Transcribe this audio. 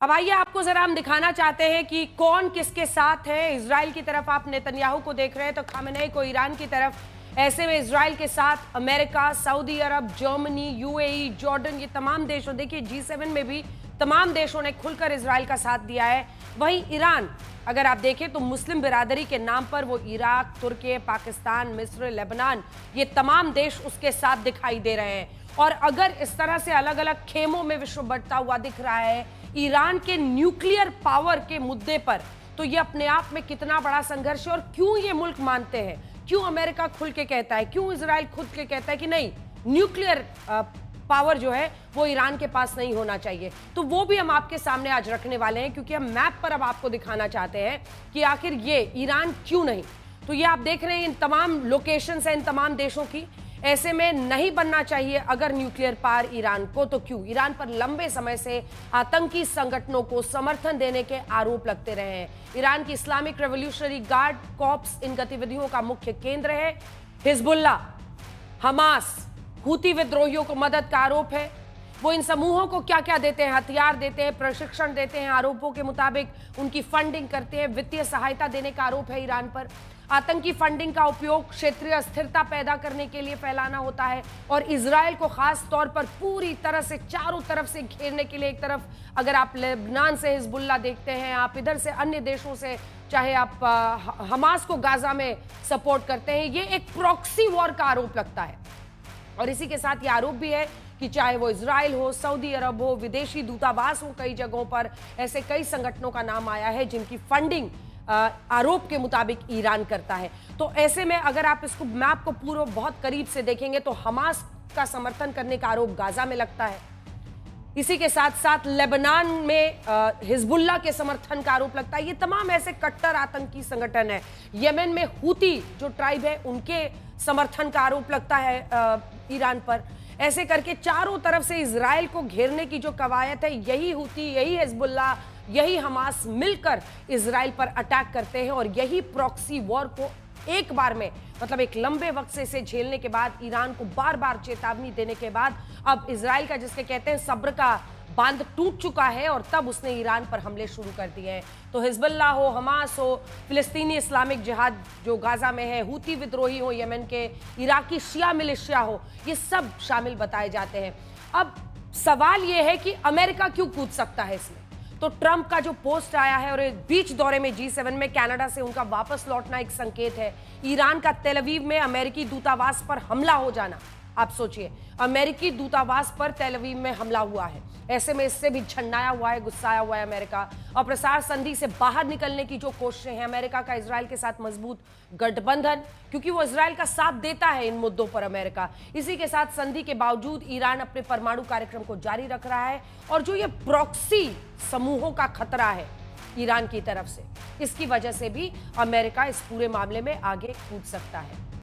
अब आइए आपको जरा हम दिखाना चाहते हैं कि कौन किसके साथ है। इजराइल की तरफ आप नेतन्याहू को देख रहे हैं तो खामेनेई को ईरान की तरफ। ऐसे में इजराइल के साथ अमेरिका, सऊदी अरब, जर्मनी, यूएई, जॉर्डन, ये तमाम देशों, देखिए G7 में भी तमाम देशों ने खुलकर इजराइल का साथ दिया है। वहीं ईरान, अगर आप देखें तो मुस्लिम बिरादरी के नाम पर वो इराक, तुर्की, पाकिस्तान, मिस्र, लेबनान, ये तमाम देश उसके साथ दिखाई दे रहे हैं। और अगर इस तरह से अलग अलग खेमों में विश्व बढ़ता हुआ दिख रहा है ईरान के न्यूक्लियर पावर के मुद्दे पर, तो ये अपने आप में कितना बड़ा संघर्ष है। और क्यों ये मुल्क मानते हैं, क्यों अमेरिका खुल के कहता है, क्यों इजराइल खुद के कहता है कि नहीं, न्यूक्लियर पावर जो है वो ईरान के पास नहीं होना चाहिए, तो वो भी हम आपके सामने आज रखने वाले हैं। क्योंकि हम मैप पर अब आपको दिखाना चाहते हैं कि आखिर ये ईरान क्यों नहीं। तो ये आप देख रहे हैं इन तमाम लोकेशंस हैं इन तमाम देशों की। ऐसे में नहीं बनना चाहिए अगर न्यूक्लियर पावर ईरान को, तो क्यों? ईरान पर लंबे समय से आतंकी संगठनों को समर्थन देने के आरोप लगते रहे हैं। ईरान की इस्लामिक रेवोल्यूशनरी गार्ड कॉर्प्स इन गतिविधियों का मुख्य केंद्र है। हिजबुल्लाह, हमास, हूती विद्रोहियों को मदद का आरोप है। वो इन समूहों को क्या क्या देते हैं, हथियार देते हैं, प्रशिक्षण देते हैं, आरोपों के मुताबिक उनकी फंडिंग करते हैं, वित्तीय सहायता देने का आरोप है ईरान पर। आतंकी फंडिंग का उपयोग क्षेत्रीय अस्थिरता पैदा करने के लिए फैलाना होता है और इजराइल को खास तौर पर पूरी तरह से चारों तरफ से घेरने के लिए। एक तरफ अगर आप लेबनान से हिजबुल्लाह देखते हैं, आप इधर से अन्य देशों से, चाहे आप हमास को गाजा में सपोर्ट करते हैं, ये एक प्रॉक्सी वॉर का आरोप लगता है। और इसी के साथ ये आरोप भी है कि चाहे वो इजराइल हो, सऊदी अरब हो, विदेशी दूतावास हो, कई जगहों पर ऐसे कई संगठनों का नाम आया है जिनकी फंडिंग आरोप के मुताबिक ईरान करता है। तो ऐसे में अगर आप इसको मैप को पूरा बहुत करीब से देखेंगे तो हमास का समर्थन करने का आरोप गाजा में लगता है। इसी के साथ साथ लेबनान में हिजबुल्लाह के समर्थन का आरोप लगता है। ये तमाम ऐसे कट्टर आतंकी संगठन है। यमन में हूती जो ट्राइब है उनके समर्थन का आरोप लगता है ईरान पर। ऐसे करके चारों तरफ से इजराइल को घेरने की जो कवायद है, यही हूती, यही हिजबुल्लाह, यही हमास मिलकर इजराइल पर अटैक करते हैं। और यही प्रॉक्सी वॉर को एक बार में, मतलब एक लंबे वक्त से इसे झेलने के बाद, ईरान को बार बार चेतावनी देने के बाद, अब इजराइल का, जिसके कहते हैं सब्र का बांध टूट चुका है और तब उसने ईरान पर हमले शुरू कर दिए हैं। तो हिजबुल्लाह हो, हमास हो, फिलिस्तीनी इस्लामिक जिहाद जो गाजा में है, हूती विद्रोही हो यमन के, इराकी शिया मिलिशिया हो, ये सब शामिल बताए जाते हैं। अब सवाल ये है कि अमेरिका क्यों कूद सकता है इसमें? तो ट्रंप का जो पोस्ट आया है और बीच दौरे में G7 में कनाडा से उनका वापस लौटना एक संकेत है। ईरान का तेल अवीव में अमेरिकी दूतावास पर हमला हो जाना, आप सोचिए, अमेरिकी दूतावास पर तेल अवीव में हमला हुआ है। ऐसे में इससे भी झंडाया हुआ है, गुस्साया हुआ है अमेरिका। और प्रसार संधि से बाहर निकलने की जो कोशिशें हैं अमेरिका का, इजराइल के साथ मजबूत गठबंधन, क्योंकि वो इजराइल का साथ देता है इन मुद्दों पर अमेरिका। इसी के साथ संधि के बावजूद ईरान अपने परमाणु कार्यक्रम को जारी रख रहा है। और जो ये प्रॉक्सी समूहों का खतरा है ईरान की तरफ से, इसकी वजह से भी अमेरिका इस पूरे मामले में आगे कूद सकता है।